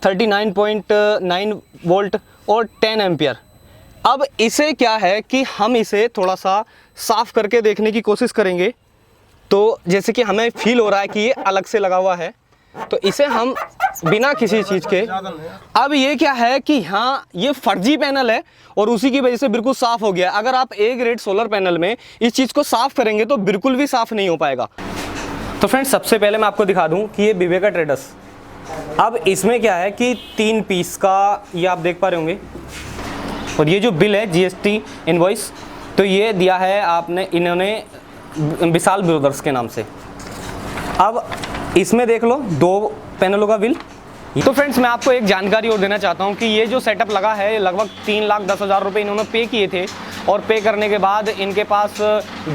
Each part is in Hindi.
39.9 वोल्ट और 10 एम्पियर। अब इसे क्या है कि हम इसे थोड़ा सा साफ़ करके देखने की कोशिश करेंगे। तो जैसे कि हमें फील हो रहा है कि ये अलग से लगा हुआ है, तो इसे हम बिना किसी चीज़ के, अब ये क्या है कि हाँ ये फर्जी पैनल है और उसी की वजह से बिल्कुल साफ़ हो गया। अगर आप ए ग्रेड सोलर पैनल में इस चीज़ को साफ़ करेंगे तो बिल्कुल भी साफ़ नहीं हो पाएगा। तो फ्रेंड्स, सबसे पहले मैं आपको दिखा दूं कि ये विवेका ट्रेडर्स, अब इसमें क्या है कि 3 पीस का ये आप देख पा रहे होंगे, और ये जो बिल है जीएसटी इनवॉइस, तो ये दिया है आपने, इन्होंने विशाल ब्रदर्स के नाम से। अब इसमें देख लो 2 पैनलों का बिल। तो फ्रेंड्स, मैं आपको एक जानकारी और देना चाहता हूँ कि ये जो सेटअप लगा है लगभग 3,10,000 रुपये इन्होंने पे किए थे, और पे करने के बाद इनके पास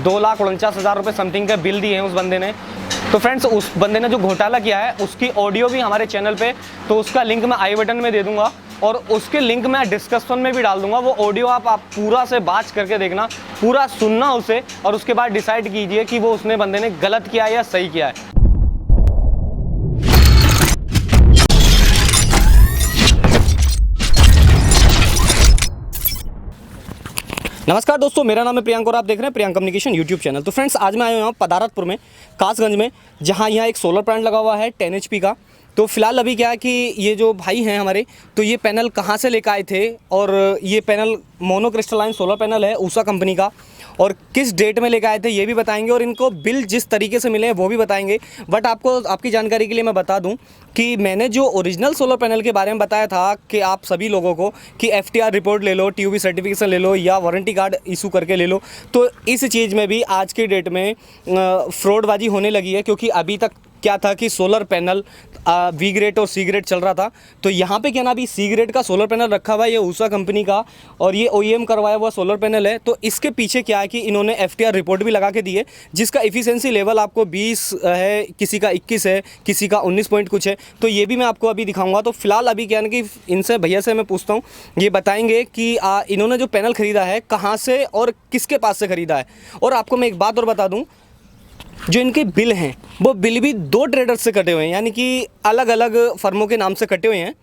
2,49,000 रुपये समथिंग का बिल दिए हैं उस बंदे ने। तो फ्रेंड्स, उस बंदे ने जो घोटाला किया है उसकी ऑडियो भी हमारे चैनल पे, तो उसका लिंक मैं आई बटन में दे दूंगा और उसके लिंक मैं डिस्क्रिप्शन में भी डाल दूंगा। वो ऑडियो आप पूरा से बात करके देखना, पूरा सुनना उसे, और उसके बाद डिसाइड कीजिए कि वो उसने बंदे ने गलत किया है या सही किया है। नमस्कार दोस्तों, मेरा नाम है प्रियांक और आप देख रहे हैं प्रियांक कम्युनिकेशन यूट्यूब चैनल। तो फ्रेंड्स, आज मैं आया हूँ पदारतपुर में, कासगंज में, जहाँ यहाँ एक सोलर प्लांट लगा हुआ है 10 HP का। तो फिलहाल अभी क्या है कि ये जो भाई हैं हमारे, तो ये पैनल कहाँ से लेकर आए थे, और ये पैनल मोनोक्रिस्टलाइन सोलर पैनल है उषा कंपनी का, और किस डेट में लेकर आए थे ये भी बताएंगे, और इनको बिल जिस तरीके से मिले हैं वो भी बताएंगे। बट आपको, आपकी जानकारी के लिए मैं बता दूं कि मैंने जो ओरिजिनल सोलर पैनल के बारे में बताया था कि आप सभी लोगों को कि FTR रिपोर्ट ले लो, TUV सर्टिफिकेशन ले लो, या वारंटी कार्ड इशू करके ले लो, तो इस चीज़ में भी आज के डेट में फ्रॉडबाजी होने लगी है। क्योंकि अभी तक क्या था कि सोलर पैनल V ग्रेड और C ग्रेड चल रहा था, तो यहाँ पे क्या ना अभी C ग्रेड का सोलर पैनल रखा हुआ है, ये उषा कंपनी का, और ये OEM करवाया हुआ सोलर पैनल है। तो इसके पीछे क्या है कि इन्होंने FTR रिपोर्ट भी लगा के दी है, जिसका एफिशिएंसी लेवल आपको 20 है, किसी का 21 है, किसी का 19 पॉइंट कुछ है। तो ये भी मैं आपको अभी दिखाऊंगा। तो फिलहाल अभी क्या है कि इनसे, भैया से मैं पूछता हूँ, ये बताएंगे कि इन्होंने जो पैनल ख़रीदा है कहाँ से और किसके पास से ख़रीदा है। और आपको मैं एक बात और बता दूँ, जो इनके बिल हैं वो बिल भी 2 ट्रेडर्स से कटे हुए हैं, यानी कि अलग अलग फर्मों के नाम से कटे हुए हैं।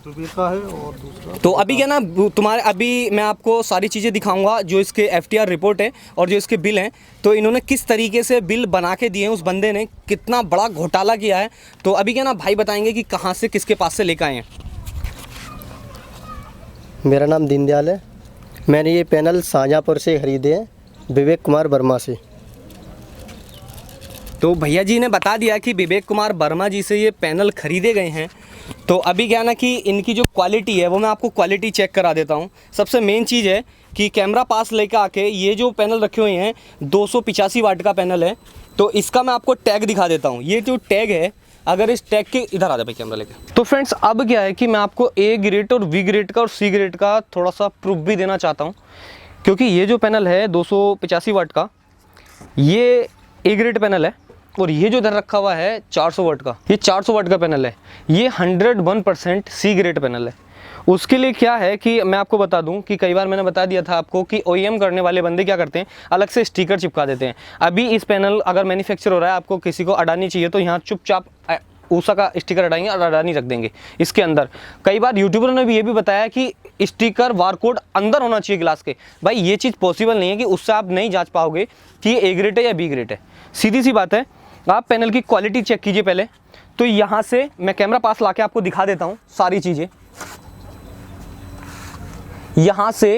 विवेका है और दूसरा, तो अभी क्या ना तुम्हारे, अभी मैं आपको सारी चीज़ें दिखाऊंगा, जो इसके FTR रिपोर्ट है और जो इसके बिल हैं, तो इन्होंने किस तरीके से बिल बना के दिए हैं, उस बंदे ने कितना बड़ा घोटाला किया है। तो अभी क्या ना भाई बताएंगे कि कहाँ से किसके पास से लेकर आए हैं। मेरा नाम दीनदयाल है। मैंने ये पैनल शाहजहाँपुर से खरीदे हैं, विवेक कुमार वर्मा से। तो भैया जी ने बता दिया कि विवेक कुमार वर्मा जी से ये पैनल खरीदे गए हैं। तो अभी क्या ना कि इनकी जो क्वालिटी है वो मैं आपको क्वालिटी चेक करा देता हूँ। सबसे मेन चीज़ है कि कैमरा पास लेकर आके ये जो पैनल रखे हुए हैं 285 वाट का पैनल है। तो इसका मैं आपको टैग दिखा देता हूँ। ये जो टैग है, अगर इस टैग के, इधर आ जाए भाई कैमरा लेके। तो फ्रेंड्स, अब क्या है कि मैं आपको A ग्रेड और V ग्रेड का और C ग्रेड का थोड़ा सा प्रूफ भी देना चाहता हूँ। क्योंकि ये जो पैनल है 285 वाट का, ये A ग्रेड पैनल है, और ये जो इधर रखा हुआ है 400 वाट का, ये 400 वाट का पैनल है। ये 101% C ग्रेड पैनल है। उसके लिए क्या है कि मैं आपको बता दूं कि कई बार मैंने बता दिया था आपको कि OEM करने वाले बंदे क्या करते हैं, अलग से स्टिकर चिपका देते हैं। अभी इस पैनल अगर मैन्युफैक्चर हो रहा है, आपको किसी को अडानी चाहिए, तो यहाँ चुपचाप उषा का स्टिकर हटाएंगे और अडानी रख देंगे इसके अंदर। कई बार यूट्यूबर ने भी ये भी बताया कि स्टिकर बारकोड अंदर होना चाहिए ग्लास के। भाई ये चीज़ पॉसिबल नहीं है कि उससे आप नहीं जांच पाओगे कि ये A ग्रेड है या B ग्रेड है। सीधी सी बात है। आप पैनल की क्वालिटी चेक कीजिए पहले। तो यहाँ से मैं कैमरा पास लाके आपको दिखा देता हूँ सारी चीज़ें। यहाँ से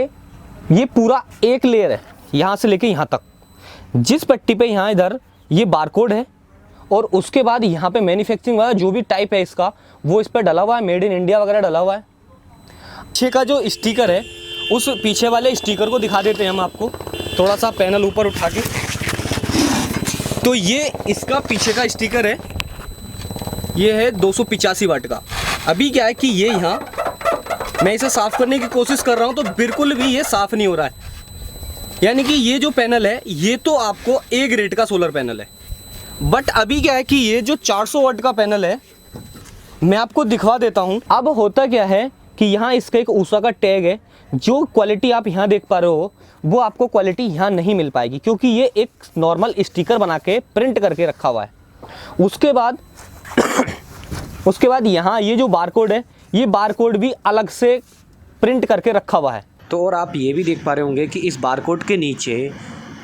ये पूरा एक लेयर है, यहाँ से लेके यहाँ तक, जिस पट्टी पे यहाँ इधर ये बारकोड है, और उसके बाद यहाँ पे मैन्युफैक्चरिंग वाला जो भी टाइप है इसका, वो इस पर डला हुआ है, मेड इन इंडिया वगैरह डला हुआ है। पीछे का जो स्टिकर है, उस पीछे वाले स्टिकर को दिखा देते हैं हम आपको, थोड़ा सा पैनल ऊपर उठा के। तो ये इसका पीछे का स्टिकर है, ये है 285 वाट का। अभी क्या है कि ये यहाँ मैं इसे साफ़ करने की कोशिश कर रहा हूँ, तो बिल्कुल भी ये साफ़ नहीं हो रहा है। यानी कि ये जो पैनल है ये तो आपको A ग्रेड का सोलर पैनल है। बट अभी क्या है कि ये जो 400 वाट का पैनल है, मैं आपको दिखवा देता हूँ। अब होता क्या है कि यहाँ इसका एक उषा का टैग है। जो क्वालिटी आप यहाँ देख पा रहे हो वो आपको क्वालिटी यहाँ नहीं मिल पाएगी, क्योंकि ये एक नॉर्मल स्टिकर बना के प्रिंट करके रखा हुआ है। उसके बाद उसके बाद यहाँ ये जो बारकोड है, ये बारकोड भी अलग से प्रिंट करके रखा हुआ है। तो और आप ये भी देख पा रहे होंगे कि इस बारकोड के नीचे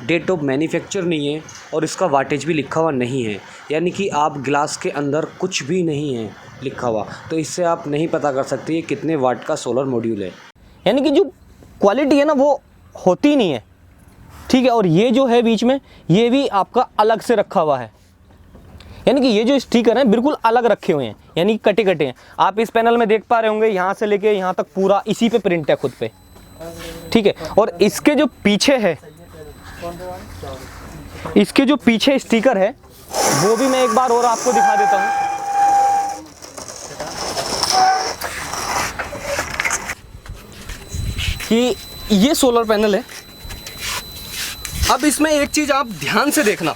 डेट ऑफ मैन्युफैक्चर नहीं है और इसका वाटेज भी लिखा हुआ नहीं है, यानी कि आप ग्लास के अंदर कुछ भी नहीं है लिखा हुआ, तो इससे आप नहीं पता कर सकते ये कितने वाट का सोलर मॉड्यूल है। यानी कि जो क्वालिटी है ना वो होती नहीं है, ठीक है। और ये जो है बीच में, ये भी आपका अलग से रखा हुआ है, यानी कि ये जो स्टिकर हैं बिल्कुल अलग रखे हुए हैं, यानी कटे कटे हैं। आप इस पैनल में देख पा रहे होंगे यहाँ से लेके यहाँ तक पूरा इसी पे प्रिंट है खुद पे, ठीक है। और इसके जो पीछे है, इसके जो पीछे स्टिकर है वो भी मैं एक बार और आपको दिखा देता हूँ। कि ये सोलर पैनल है। अब इसमें एक चीज आप ध्यान से देखना।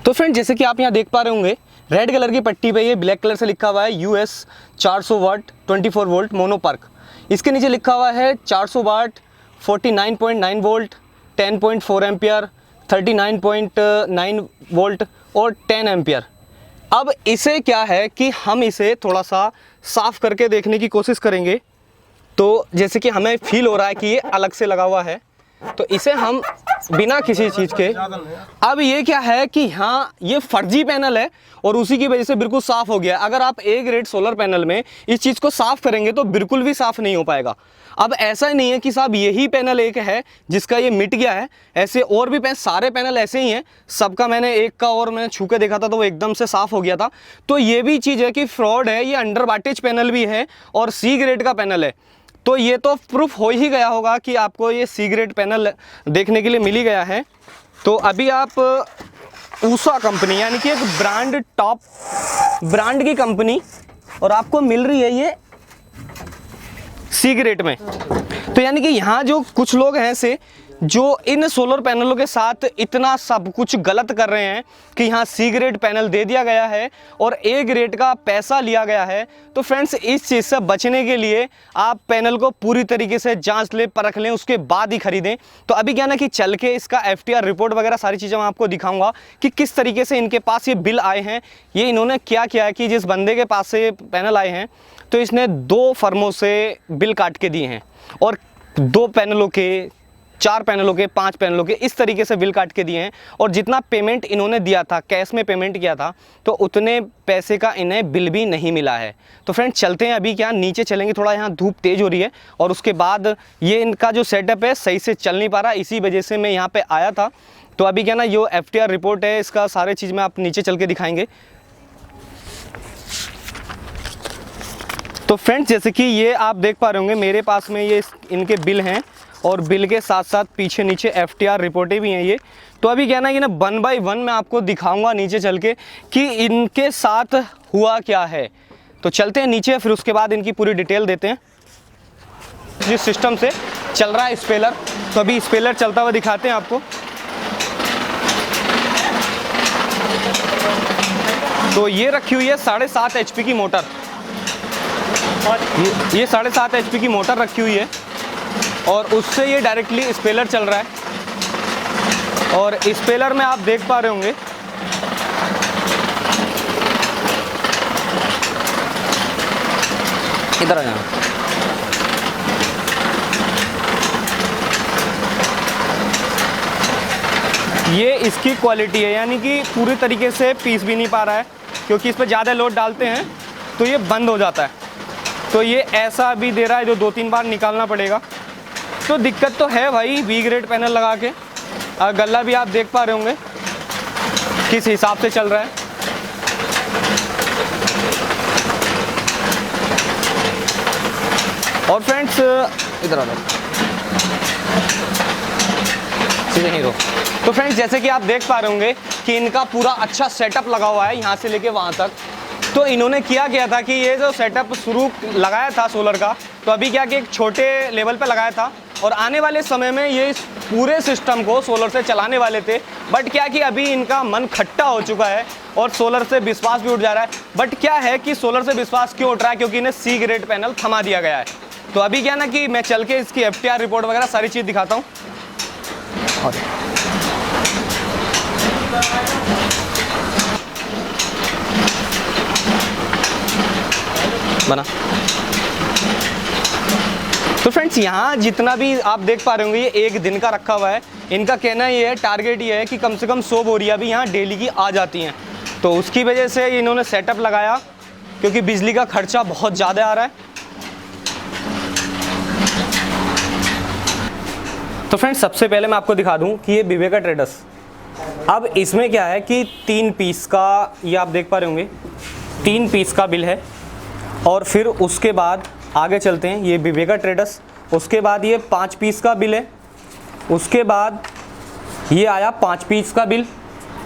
तो फ्रेंड जैसे कि आप यहाँ देख पा रहे होंगे, रेड कलर की पट्टी पे ये ब्लैक कलर से लिखा हुआ है US 400 वाट 24 वोल्ट मोनोपार्क। इसके नीचे लिखा हुआ है 400 वाट 49.9 वोल्ट 10.4 एम्पियर 39.9 वोल्ट और 10 एम्पियर। अब इसे क्या है कि हम इसे थोड़ा सा साफ करके देखने की कोशिश करेंगे। तो जैसे कि हमें फील हो रहा है कि ये अलग से लगा हुआ है, तो इसे हम बिना किसी चीज़ के, अब ये क्या है कि हाँ ये फर्जी पैनल है और उसी की वजह से बिल्कुल साफ़ हो गया। अगर आप A ग्रेड सोलर पैनल में इस चीज़ को साफ़ करेंगे तो बिल्कुल भी साफ़ नहीं हो पाएगा। अब ऐसा ही नहीं है कि साहब यही पैनल एक है जिसका ये मिट गया है, ऐसे और भी सारे पैनल ऐसे ही हैं। सबका मैंने एक का और मैंने छू के देखा था तो वो एकदम से साफ़ हो गया था। तो ये भी चीज़ है कि फ्रॉड है, ये अंडर वाटेज पैनल भी है और C ग्रेड का पैनल है। तो ये तो प्रूफ हो ही गया होगा कि आपको ये C ग्रेड पैनल देखने के लिए मिल ही गया है। तो अभी आप ऊषा कंपनी, यानी कि एक ब्रांड, टॉप ब्रांड की कंपनी, और आपको मिल रही है ये C ग्रेड में। तो यानी कि यहाँ जो कुछ लोग हैं से जो इन सोलर पैनलों के साथ इतना सब कुछ गलत कर रहे हैं कि यहाँ C ग्रेड पैनल दे दिया गया है और A ग्रेड का पैसा लिया गया है। तो फ्रेंड्स इस चीज़ से बचने के लिए आप पैनल को पूरी तरीके से जांच लें, परख लें, उसके बाद ही खरीदें। तो अभी क्या ना कि चल के इसका FTR रिपोर्ट वगैरह सारी चीज़ें मैं आपको दिखाऊंगा कि किस तरीके से इनके पास ये बिल आए हैं। ये इन्होंने क्या किया है कि जिस बंदे के पास से ये पैनल आए हैं तो इसने 2 फर्मों से बिल काट के दिए हैं और 2 पैनलों के, 4 पैनलों के, 5 पैनलों के, इस तरीके से बिल काट के दिए हैं। और जितना पेमेंट इन्होंने दिया था, कैश में पेमेंट किया था, तो उतने पैसे का इन्हें बिल भी नहीं मिला है। तो फ्रेंड्स चलते हैं, अभी क्या नीचे चलेंगे, थोड़ा यहाँ धूप तेज़ हो रही है और उसके बाद ये इनका जो सेटअप है सही से चल नहीं पा रहा, इसी वजह से मैं यहाँ पर आया था। तो अभी क्या ना जो FTR रिपोर्ट है इसका सारे चीज़ में आप नीचे चल के दिखाएंगे। तो फ्रेंड्स जैसे कि ये आप देख पा रहे होंगे मेरे पास में ये इनके बिल हैं और बिल के साथ साथ पीछे नीचे FTR रिपोर्टें भी हैं ये। तो अभी क्या ना कि ना 1 बाय 1 मैं आपको दिखाऊंगा नीचे चल के कि इनके साथ हुआ क्या है। तो चलते हैं नीचे, फिर उसके बाद इनकी पूरी डिटेल देते हैं। जिस सिस्टम से चल रहा है स्पेलर, तो अभी स्पेलर चलता हुआ दिखाते हैं आपको। तो ये रखी हुई है 7.5 HP की मोटर, ये 7.5 HP की मोटर रखी हुई है और उससे ये डायरेक्टली स्पेलर चल रहा है। और स्पेलर में आप देख पा रहे होंगे इधर आ जाना, ये इसकी क्वालिटी है, यानी कि पूरी तरीके से पीस भी नहीं पा रहा है क्योंकि इस पर ज़्यादा लोड डालते हैं तो ये बंद हो जाता है। तो ये ऐसा भी दे रहा है जो 2-3 बार निकालना पड़ेगा। तो दिक्कत तो है भाई B ग्रेड पैनल लगा के। गल्ला भी आप देख पा रहे होंगे किस हिसाब से चल रहा है। और फ्रेंड्स इधर आ जाओ, सीधे हीरो। तो फ्रेंड्स जैसे कि आप देख पा रहे होंगे कि इनका पूरा अच्छा सेटअप लगा हुआ है यहाँ से लेके वहाँ तक। तो इन्होंने किया गया था कि ये जो सेटअप शुरू लगाया था सोलर का, तो अभी क्या कि एक छोटे लेवल पे लगाया था और आने वाले समय में ये इस पूरे सिस्टम को सोलर से चलाने वाले थे। बट क्या कि अभी इनका मन खट्टा हो चुका है और सोलर से विश्वास भी उठ जा रहा है। बट क्या है कि सोलर से विश्वास क्यों उठ रहा है, क्योंकि इन्हें C ग्रेड पैनल थमा दिया गया है। तो अभी क्या ना कि मैं चल के इसकी FTR रिपोर्ट वगैरह सारी चीज़ दिखाता हूँ। बना। तो फ्रेंड्स यहाँ जितना भी आप देख पा रहे होंगे ये एक दिन का रखा हुआ है। इनका कहना ये है, टारगेट ये है कि कम से कम 100 बोरियाँ भी यहाँ डेली की आ जाती हैं। तो उसकी वजह से इन्होंने सेटअप लगाया, क्योंकि बिजली का खर्चा बहुत ज़्यादा आ रहा है। तो फ्रेंड्स सबसे पहले मैं आपको दिखा दूं कि ये विवेका ट्रेडर्स, अब इसमें क्या है कि 3 पीस का, ये आप देख पा रहे होंगे 3 पीस का बिल है। और फिर उसके बाद आगे चलते हैं, ये विवेका ट्रेडर्स, उसके बाद ये 5 पीस का बिल है, उसके बाद ये आया 5 पीस का बिल।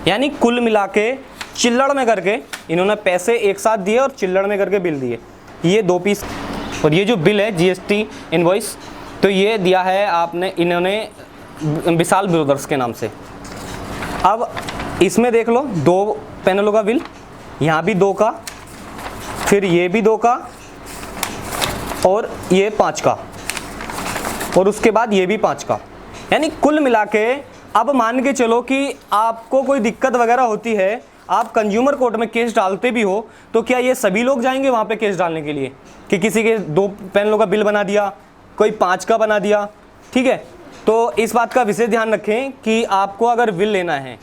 यानी कुल मिला के चिल्लड़ में करके इन्होंने पैसे एक साथ दिए और चिल्लड़ में करके बिल दिए। ये 2 पीस, और ये जो बिल है जीएसटी इनवॉइस, तो ये दिया है आपने, इन्होंने विशाल ब्रदर्स के नाम से। अब इसमें देख लो 2 पैनलों का बिल, यहाँ भी 2 का, फिर ये भी 2 का, और ये 5 का, और उसके बाद ये भी 5 का। यानी कुल मिला के अब मान के चलो कि आपको कोई दिक्कत वगैरह होती है, आप कंज्यूमर कोर्ट में केस डालते भी हो, तो क्या ये सभी लोग जाएंगे वहाँ पे केस डालने के लिए कि किसी के 2 पैनलों का बिल बना दिया, कोई 5 का बना दिया? ठीक है, तो इस बात का विशेष ध्यान रखें कि आपको अगर बिल लेना है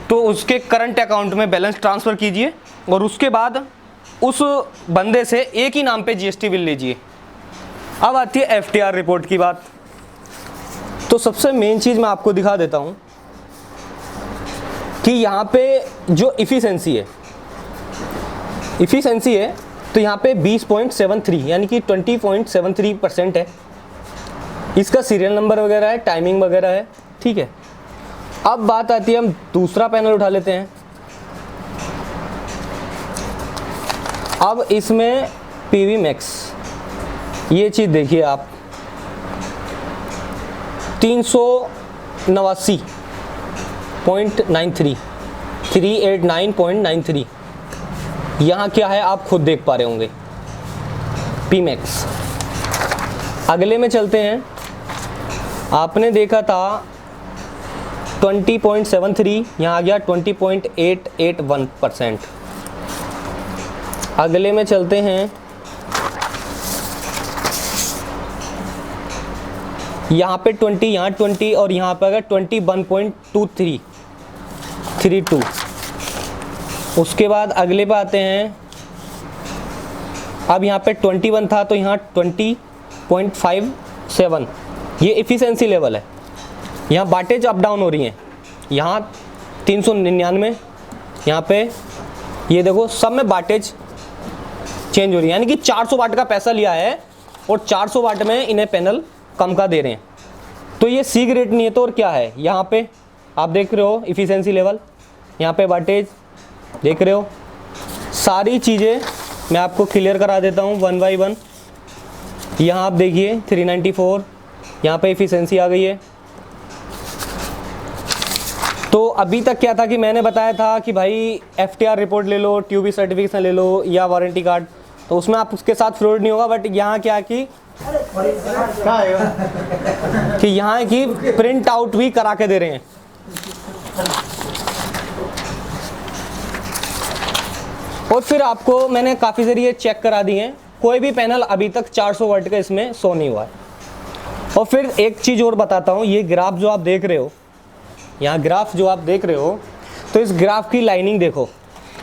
तो उसके करंट अकाउंट में बैलेंस ट्रांसफ़र कीजिए, और उसके बाद उस बंदे से एक ही नाम पे जीएसटी बिल लीजिए। अब आती है एफटीआर रिपोर्ट की बात। तो सबसे मेन चीज़ मैं आपको दिखा देता हूँ कि यहाँ पे जो इफ़िशेंसी है, तो यहाँ पे 20.73 यानी कि 20.73% है। इसका सीरियल नंबर वगैरह है, टाइमिंग वगैरह है। ठीक है, अब बात आती है, हम दूसरा पैनल उठा लेते हैं। अब इसमें पीवी मैक्स, ये चीज़ देखिए आप, 389.93, 389.93। यहाँ क्या है आप खुद देख पा रहे होंगे, पी मैक्स। अगले में चलते हैं, आपने देखा था 20.73, यहाँ आ गया 20.881%। अगले में चलते हैं, यहाँ पे 20, यहाँ 20, और यहाँ पर अगर 21.2332। उसके बाद अगले पे आते हैं, अब यहाँ पे 21 था तो यहाँ 20.57, ये एफिशिएंसी लेवल है। यहाँ वाटेज अप डाउन हो रही हैं, यहाँ 399, यहाँ पे ये देखो सब में वाटेज चेंज हो रही है। यानी कि 400 वाट का पैसा लिया है और 400 वाट में इन्हें पैनल कम का दे रहे हैं। तो ये सी ग्रेड नहीं है तो और क्या है, यहाँ पे आप देख रहे हो इफ़िशेंसी लेवल, यहाँ पे वाटेज देख रहे हो। सारी चीज़ें मैं आपको क्लियर करा देता हूँ 1 बाई 1। यहाँ आप देखिए 394, यहाँ पे इफ़िशेंसी आ गई है। तो अभी तक क्या था कि मैंने बताया था कि भाई एफटीआर रिपोर्ट ले लो, ट्यूबी सर्टिफिकेशन ले लो या वारंटी कार्ड, तो उसमें आप उसके साथ फ्रॉड नहीं होगा। बट यहाँ क्या कि यहाँ की प्रिंट आउट भी करा के दे रहे हैं। और फिर आपको मैंने काफ़ी जरिए चेक करा दिए हैं, कोई भी पैनल अभी तक 400 वाट का इसमें शो नहीं हुआ है। और फिर एक चीज़ और बताता हूँ, ये ग्राफ जो आप देख रहे हो, यहाँ ग्राफ जो आप देख रहे हो, तो इस ग्राफ की लाइनिंग देखो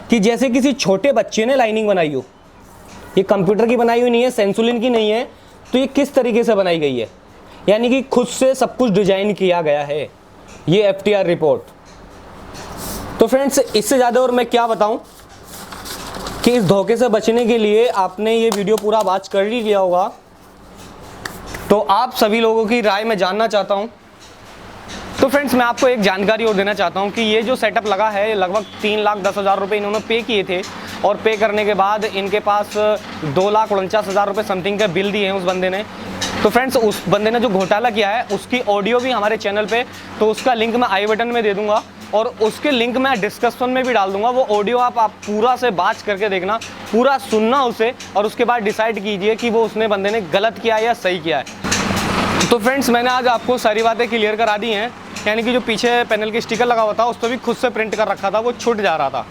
कि जैसे किसी छोटे बच्चे ने लाइनिंग बनाई हो। ये कंप्यूटर की बनाई हुई नहीं है, सेंसुलिन की नहीं है, तो ये किस तरीके से बनाई गई है, यानी कि खुद से सब कुछ डिजाइन किया गया है ये एफटीआर रिपोर्ट। तो फ्रेंड्स इससे ज़्यादा और मैं क्या बताऊं कि इस धोखे से बचने के लिए आपने ये वीडियो पूरा वॉच कर ही लिया होगा। तो आप सभी लोगों की राय मैं जानना चाहता हूं। तो फ्रेंड्स मैं आपको एक जानकारी और देना चाहता हूं कि ये जो सेटअप लगा है, लगभग 3,10,000 रुपये इन्होंने पे किए थे, और पे करने के बाद इनके पास 2,49,000 रुपये समथिंग का बिल दिए हैं उस बंदे ने। तो फ्रेंड्स उस बंदे ने जो घोटाला किया है उसकी ऑडियो भी हमारे चैनल पे, तो उसका लिंक मैं आई बटन में दे दूंगा, और उसके लिंक मैं डिस्क्रिप्शन में भी डाल दूंगा। वो ऑडियो आप पूरा से बात करके देखना, पूरा सुनना उसे, और उसके बाद डिसाइड कीजिए कि वो उसने बंदे ने गलत किया है या सही किया है। तो फ्रेंड्स मैंने आज आपको सारी बातें क्लियर करा दी हैं, यानी कि जो पीछे पैनल की स्टिकर लगा हुआ था उस पर भी खुद से प्रिंट कर रखा था, वो छूट जा रहा था।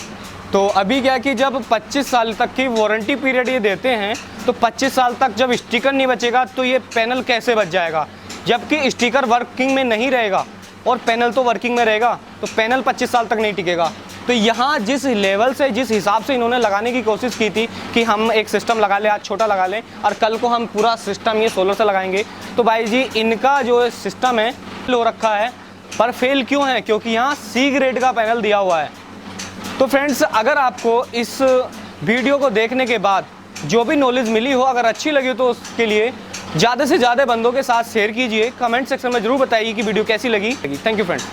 तो अभी क्या है कि जब 25 साल तक की वारंटी पीरियड ये देते हैं, तो 25 साल तक जब स्टिकर नहीं बचेगा तो ये पैनल कैसे बच जाएगा, जबकि स्टिकर वर्किंग में नहीं रहेगा और पैनल तो वर्किंग में रहेगा, तो पैनल 25 साल तक नहीं टिकेगा। तो यहाँ जिस लेवल से, जिस हिसाब से इन्होंने लगाने की कोशिश की थी कि हम एक सिस्टम लगा लें, आज छोटा लगा लें और कल को हम पूरा सिस्टम ये सोलर से लगाएंगे, तो भाई जी इनका जो सिस्टम है लो रखा है। पर फेल क्यों है? क्योंकि यहाँ सी ग्रेड का पैनल दिया हुआ है। तो फ्रेंड्स, अगर आपको इस वीडियो को देखने के बाद जो भी नॉलेज मिली हो, अगर अच्छी लगी तो उसके लिए ज़्यादा से ज़्यादा बंदों के साथ शेयर कीजिए। कमेंट सेक्शन में ज़रूर बताइए कि वीडियो कैसी लगी। Thank you friends.